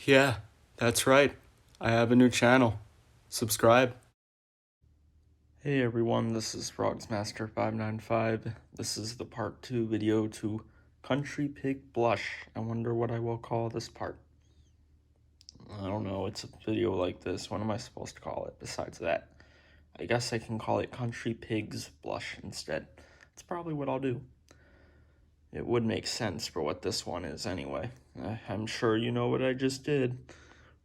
Yeah, that's right. I have a new channel. Subscribe. Hey everyone, this is Frogsmaster595. This is the part 2 video to Country Pig Blush. I wonder what I will call this part. I don't know, it's a video like this. What am I supposed to call it besides that? I guess I can call it Country Pig's Blush instead. That's probably what I'll do. It would make sense for what this one is anyway. I'm sure you know what I just did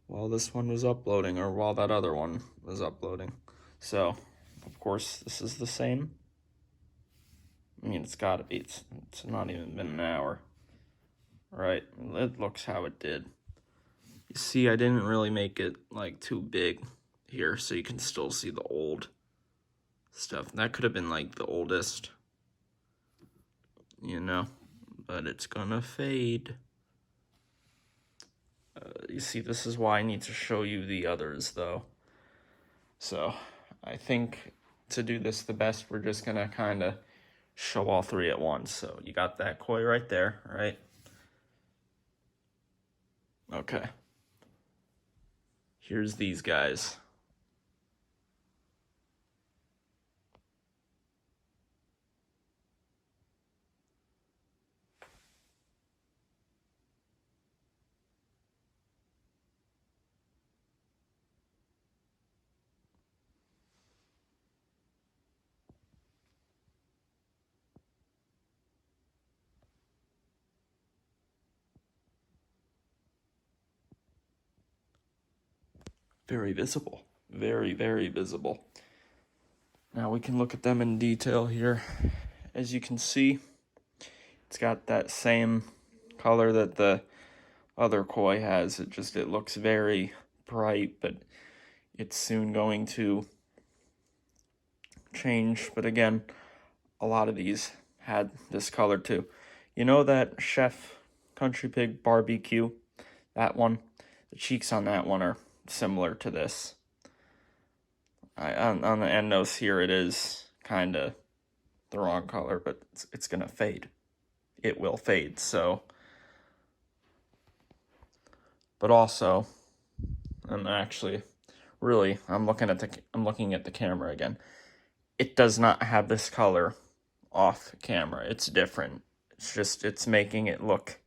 while this one was uploading, or while that other one was uploading. So, of course, this is the same. I mean, it's gotta be. It's not even been an hour. Right, it looks how it did. You see, I didn't really make it, like, too big here, so you can still see the old stuff. That could have been, like, the oldest, you know, but it's gonna fade. You see, this is why I need to show you the others, though. So, I think to do this the best, we're just gonna kind of show all three at once. So, you got that koi right there, right? Okay. Here's these guys. Very visible. Very, very visible. Now we can look at them in detail here. As you can see, it's got that same color that the other koi has. It looks very bright, but it's soon going to change. But again, a lot of these had this color too. You know that Chef Country Pig Barbecue? That one? The cheeks on that one are similar to this. On the end nose here, it is kind of the wrong color, but it's going to fade. It will fade, so. But also, and actually, really, I'm looking at the camera again. It does not have this color off camera. It's different. It's making it look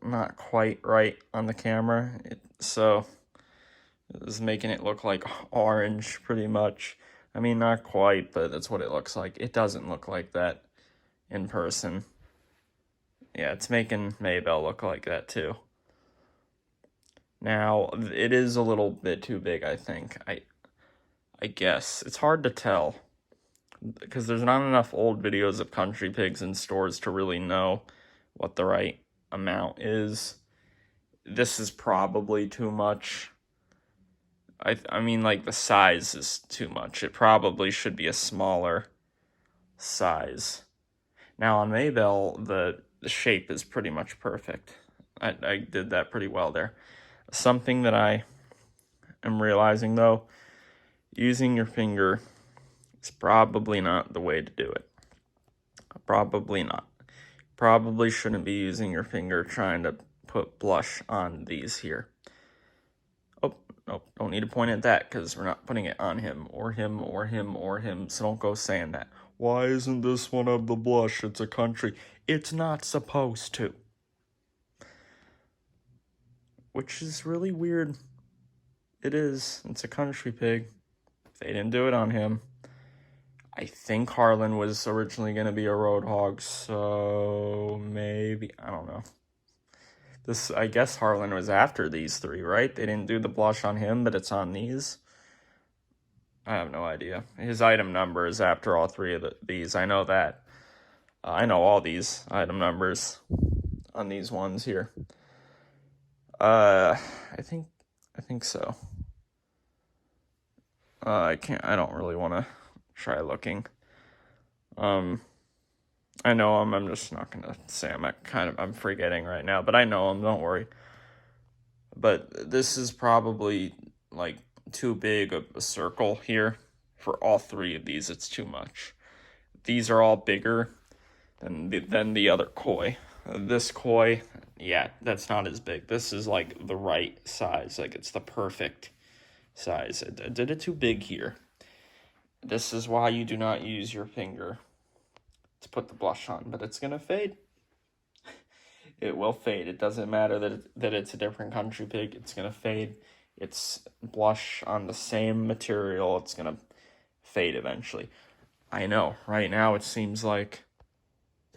not quite right on the camera. So it was making it look like orange pretty much. I mean, not quite, but that's what it looks like. It doesn't look like that in person. Yeah, it's making Maybell look like that too. Now, it is a little bit too big, I think. I guess. It's hard to tell, because there's not enough old videos of country pigs in stores to really know what the right amount is. This is probably too much. I mean, like, the size is too much. It probably should be a smaller size. Now, on Maybell, the shape is pretty much perfect. I did that pretty well there. Something that I am realizing, though, using your finger is probably not the way to do it. Probably not. Probably shouldn't be using your finger trying to put blush on these here. Oh, no, don't need to point at that, because we're not putting it on him, or him, or him, or him, so don't go saying that. Why isn't this one of the blush? It's a country. It's not supposed to. Which is really weird. It is. It's a country pig. They didn't do it on him. I think Harlan was originally going to be a road hog, so maybe, I don't know. I guess Harlan was after these three, right? They didn't do the blush on him, but it's on these. I have no idea. His item number is after all three of these. I know that. I know all these item numbers on these ones here. I think so. I don't really want to try looking. I know him. I'm just not gonna say I'm forgetting right now, but I know him. Don't worry. But this is probably like too big of a circle here for all three of these. It's too much. These are all bigger than the other koi. This koi, yeah, that's not as big. This is like the right size. Like it's the perfect size. I did it too big here. This is why you do not use your finger to put the blush on, but it's gonna fade. It will fade. It doesn't matter that it's a different country pig. It's gonna fade. It's blush on the same material. It's gonna fade eventually. I know. Right now it seems like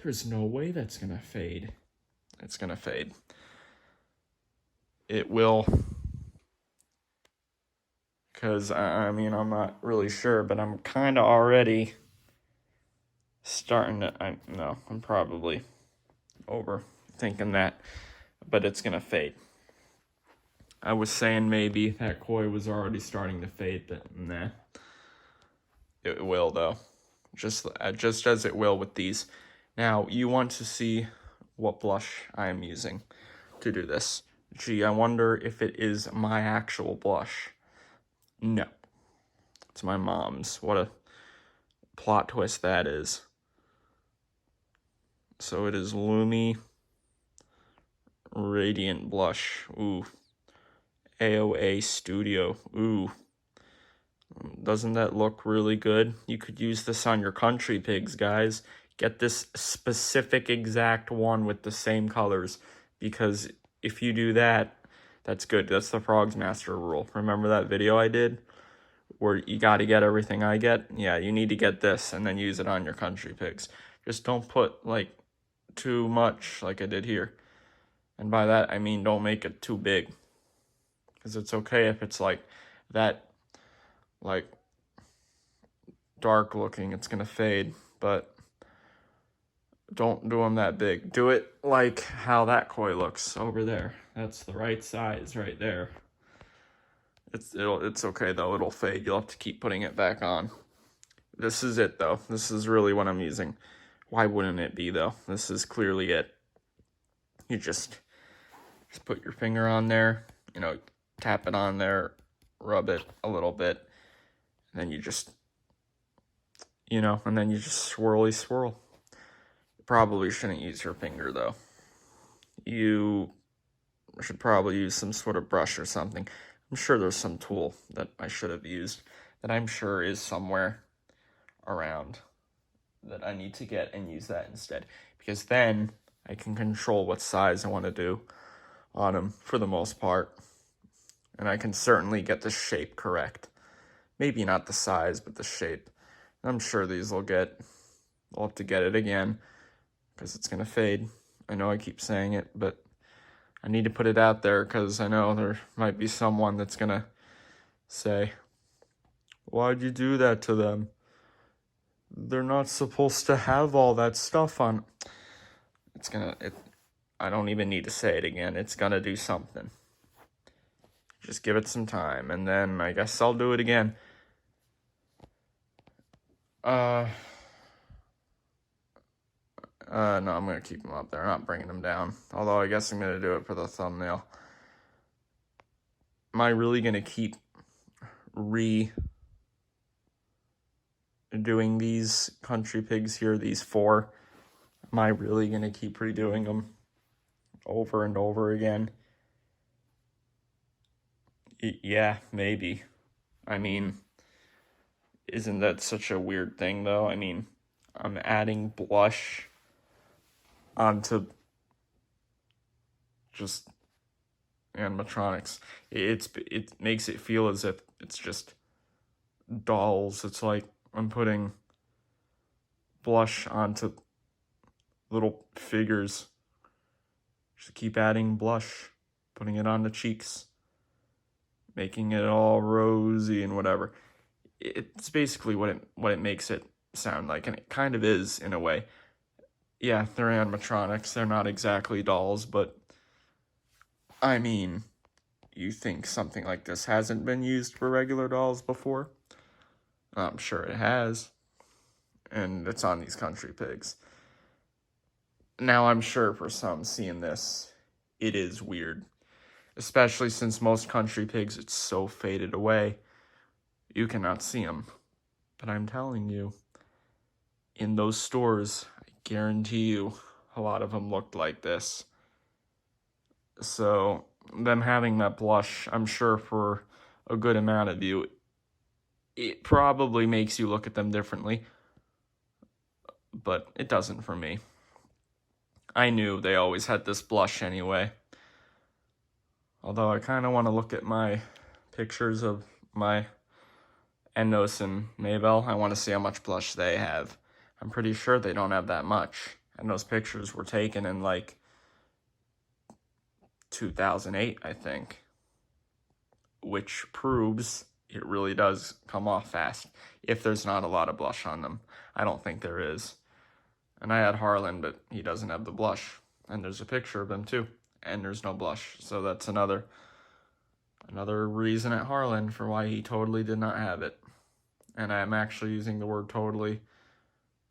there's no way that's gonna fade. It's gonna fade. It will, because I mean I'm not really sure, but I'm kind of already starting to. I'm probably overthinking that, but it's gonna fade. I was saying maybe that koi was already starting to fade, but nah. It will though, just as it will with these. Now you want to see what blush I am using to do this. Gee, I wonder if it is my actual blush. No, it's my mom's. What a plot twist that is. So it is Lumi Radiant Blush. Ooh. AOA Studio. Ooh. Doesn't that look really good? You could use this on your country pigs, guys. Get this specific exact one with the same colors, because if you do that, that's good. That's the Frogs Master rule. Remember that video I did where you got to get everything I get? Yeah, you need to get this and then use it on your country pigs. Just don't put like too much like I did here. And by that, I mean don't make it too big. Because it's okay if it's like that, like dark looking, it's going to fade. But don't do them that big. Do it like how that koi looks over there. That's the right size right there. It's okay though. It'll fade. You'll have to keep putting it back on. This is it though. This is really what I'm using. Why wouldn't it be though? This is clearly it. You just put your finger on there, tap it on there, rub it a little bit, and then you just, and then you just swirly swirl. You probably shouldn't use your finger though. You should probably use some sort of brush or something. I'm sure there's some tool that I should have used that I'm sure is somewhere around that I need to get and use that instead, because then I can control what size I want to do on them for the most part, and I can certainly get the shape correct. Maybe not the size, but the shape. I'm sure these will I'll have to get it again because it's gonna fade. I know I keep saying it, but I need to put it out there because I know there might be someone that's gonna say, "Why'd you do that to them? They're not supposed to have all that stuff on." I don't even need to say it again. It's gonna do something. Just give it some time, and then I guess I'll do it again. No, I'm gonna keep them up there. I'm not bringing them down. Although I guess I'm gonna do it for the thumbnail. Am I really gonna keep redoing these country pigs here, these 4? Am I really gonna keep redoing them over and over again? Yeah, maybe. I mean, isn't that such a weird thing though? I mean, I'm adding blush onto just animatronics. It makes it feel as if it's just dolls. It's like I'm putting blush onto little figures. Just keep adding blush, putting it on the cheeks, making it all rosy and whatever. It's basically what it makes it sound like, and it kind of is in a way. Yeah, they're animatronics. They're not exactly dolls, but I mean, you think something like this hasn't been used for regular dolls before? I'm sure it has. And it's on these country pigs. Now, I'm sure for some seeing this, it is weird. Especially since most country pigs, it's so faded away, you cannot see them. But I'm telling you, in those stores, I guarantee you, a lot of them looked like this. So them having that blush, I'm sure for a good amount of you, it probably makes you look at them differently, but it doesn't for me. I knew they always had this blush anyway. Although I kind of want to look at my pictures of my Ennos and Maybell. I want to see how much blush they have. I'm pretty sure they don't have that much. And those pictures were taken in like 2008, I think. Which proves it really does come off fast if there's not a lot of blush on them. I don't think there is. And I had Harlan, but he doesn't have the blush. And there's a picture of him too. And there's no blush. So that's another reason at Harlan for why he totally did not have it. And I'm actually using the word totally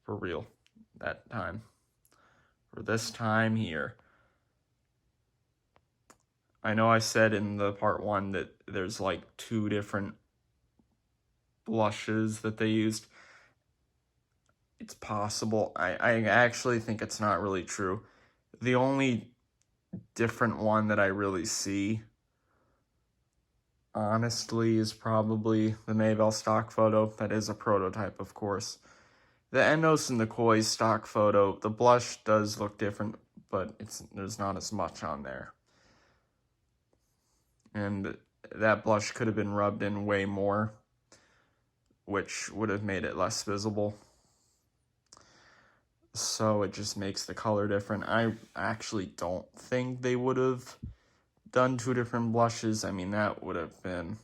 for real that time. For this time here. I know I said in the part 1 that there's like 2 different blushes that they used. It's possible. I actually think it's not really true. The only different one that I really see, honestly, is probably the Maybell stock photo. That is a prototype, of course. The Ennos and the Koi stock photo, the blush does look different, but there's not as much on there. And that blush could have been rubbed in way more, which would have made it less visible. So it just makes the color different. I actually don't think they would have done 2 different blushes. I mean, that would have been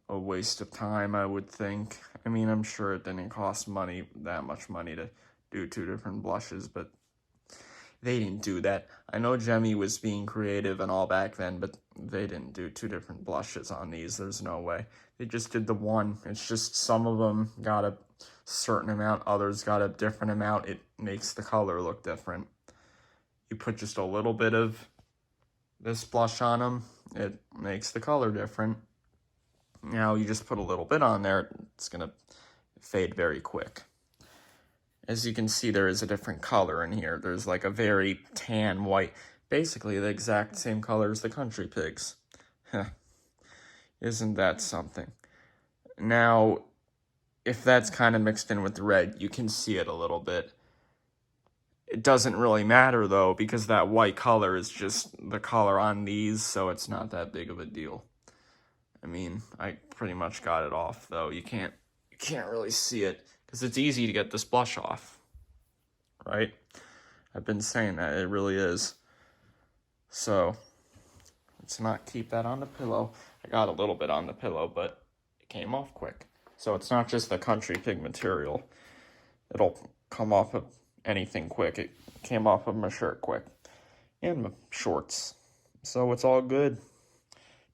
a waste of time, I would think. I mean, I'm sure it didn't cost that much money to do 2 different blushes, but they didn't do that. I know Gemmy was being creative and all back then, but they didn't do 2 different blushes on these. There's no way. They just did the one. It's just some of them got a certain amount, others got a different amount. It makes the color look different. You put just a little bit of this blush on them, it makes the color different. Now you just put a little bit on there, it's going to fade very quick. As you can see, there is a different color in here. There's like a very tan white, basically the exact same color as the Country Pigs. Isn't that something? Now, if that's kind of mixed in with the red, you can see it a little bit. It doesn't really matter, though, because that white color is just the color on these, so it's not that big of a deal. I mean, I pretty much got it off, though. You can't really see it, because it's easy to get this blush off, right? I've been saying that. It really is. So, let's not keep that on the pillow. I got a little bit on the pillow, but it came off quick. So it's not just the Country Pig material. It'll come off of anything quick. It came off of my shirt quick. And my shorts. So it's all good.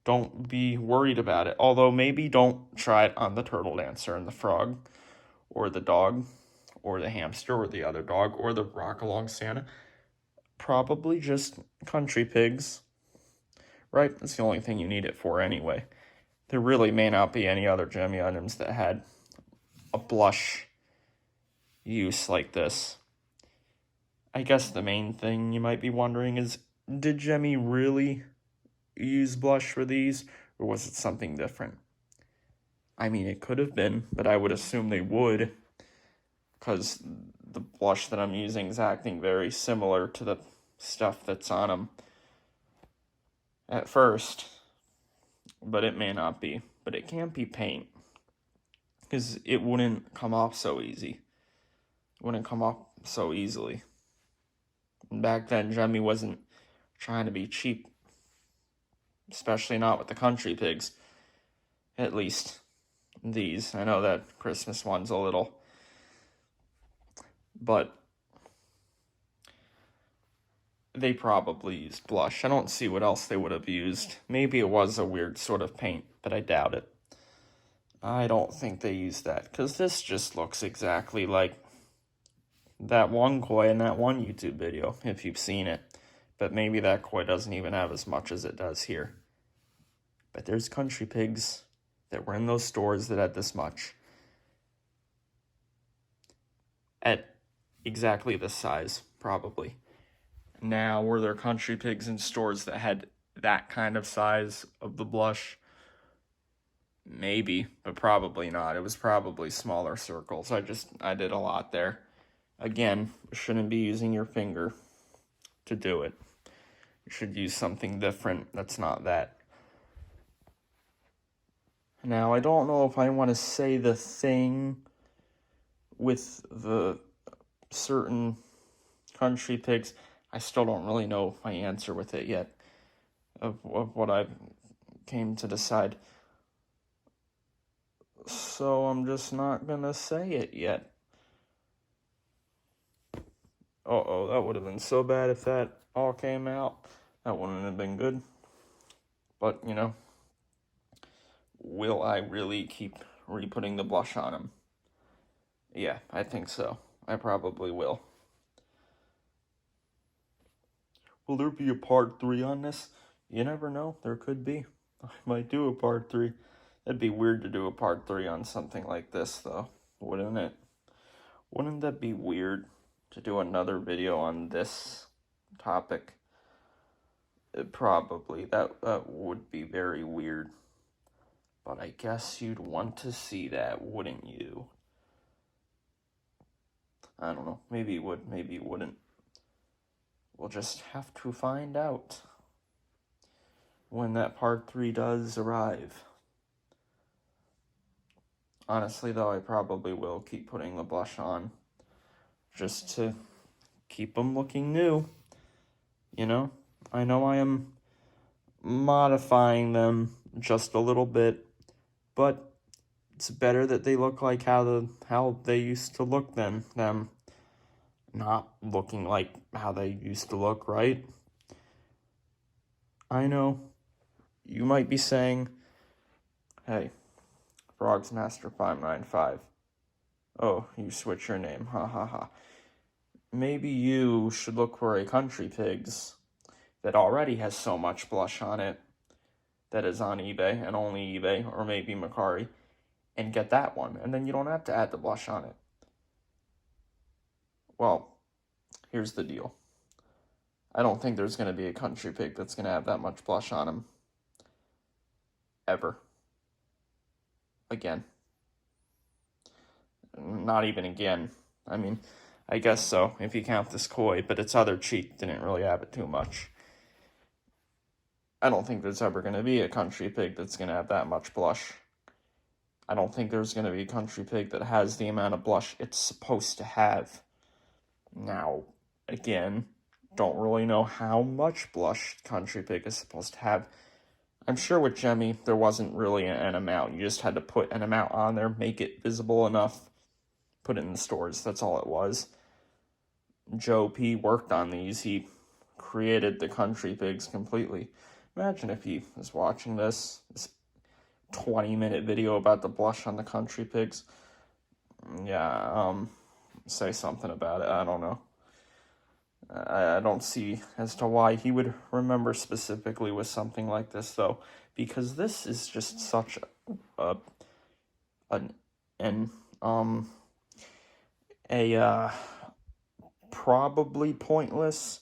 Don't be worried about it. Although maybe don't try it on the turtle dancer and the frog. Or the dog. Or the hamster. Or the other dog. Or the rock-along Santa. Probably just Country Pigs. Right? That's the only thing you need it for anyway. There really may not be any other Gemmy items that had a blush use like this. I guess the main thing you might be wondering is, did Gemmy really use blush for these, or was it something different? I mean, it could have been, but I would assume they would, because the blush that I'm using is acting very similar to the stuff that's on them at first. But it may not be. But it can't be paint. Because it wouldn't come off so easy. It wouldn't come off so easily. And back then, Gemmy wasn't trying to be cheap. Especially not with the Country Pigs. At least these. I know that Christmas one's a little. But they probably used blush. I don't see what else they would have used. Maybe it was a weird sort of paint, but I doubt it. I don't think they used that, because this just looks exactly like that one koi in that one YouTube video, if you've seen it. But maybe that koi doesn't even have as much as it does here. But there's Country Pigs that were in those stores that had this much. At exactly this size. probably. Now, were there Country Pigs in stores that had that kind of size of the blush? Maybe, but probably not. It was probably smaller circles. I did a lot there. Again, shouldn't be using your finger to do it. You should use something different that's not that. Now, I don't know if I want to say the thing with the certain Country Pigs. I still don't really know my answer with it yet of what I came to decide. So I'm just not gonna say it yet. Uh-oh, that would have been so bad if that all came out. That wouldn't have been good. But, you know, will I really keep re-putting the blush on him? Yeah, I think so. I probably will. Will there be a part 3 on this? You never know. There could be. I might do a part 3. That'd be weird to do a part 3 on something like this, though, wouldn't it? Wouldn't that be weird to do another video on this topic? Probably. That would be very weird. But I guess you'd want to see that, wouldn't you? I don't know. Maybe you would, maybe you wouldn't. We'll just have to find out when that part 3 does arrive. Honestly, though, I probably will keep putting the blush on just to keep them looking new. You know? I know I am modifying them just a little bit, but it's better that they look like how they used to look than them not looking like how they used to look, right? I know. You might be saying, hey, Frogs Master 595. Oh, you switch your name, ha ha ha. Maybe you should look for a Country Pigs that already has so much blush on it that is on eBay and only eBay, or maybe Mercari, and get that one, and then you don't have to add the blush on it. Well, here's the deal. I don't think there's going to be a Country Pig that's going to have that much blush on him. Ever. Again. Not even again. I mean, I guess so, if you count this koi, but its other cheek didn't really have it too much. I don't think there's ever going to be a Country Pig that's going to have that much blush. I don't think there's going to be a Country Pig that has the amount of blush it's supposed to have. Now, again, don't really know how much blush Country Pig is supposed to have. I'm sure with Jemmy, there wasn't really an amount. You just had to put an amount on there, make it visible enough, put it in the stores. That's all it was. Joe P. worked on these. He created the Country Pigs completely. Imagine if he was watching this 20-minute video about the blush on the Country Pigs. Yeah, say something about it. I don't know. I don't see as to why he would remember specifically with something like this, though, because this is just such probably pointless,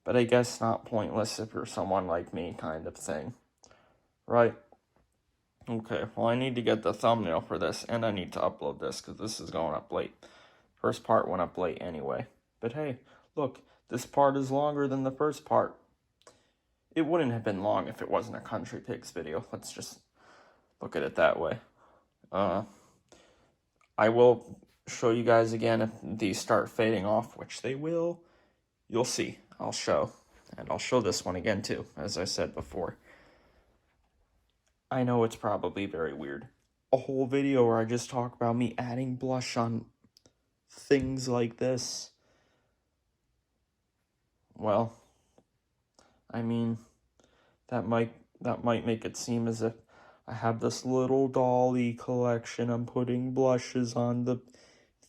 but I guess not pointless if you're someone like me kind of thing, right? Okay, well, I need to get the thumbnail for this, and I need to upload this, because this is going up late. First part went up late anyway. But hey, look, this part is longer than the first part. It wouldn't have been long if it wasn't a Country Pigs video. Let's just look at it that way. I will show you guys again if these start fading off, which they will. You'll see. I'll show. And I'll show this one again too, as I said before. I know it's probably very weird. A whole video where I just talk about me adding blush on things like this. Well, I mean, that might make it seem as if I have this little dolly collection. I'm putting blushes on the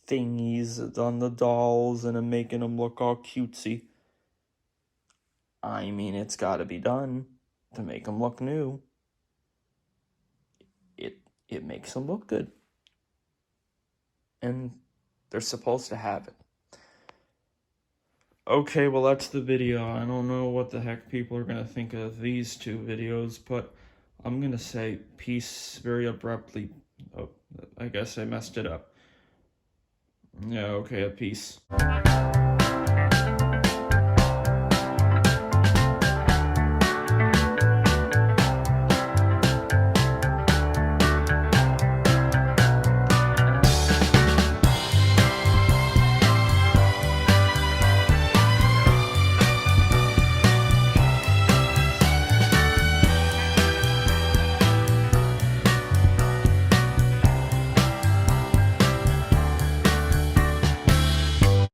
thingies, on the dolls, and I'm making them look all cutesy. I mean, it's got to be done to make them look new. It makes them look good. And they're supposed to have it. Okay, well, that's the video. I don't know what the heck people are gonna think of these two videos, but I'm gonna say peace very abruptly. Oh, I guess I messed it up. Yeah, okay, peace.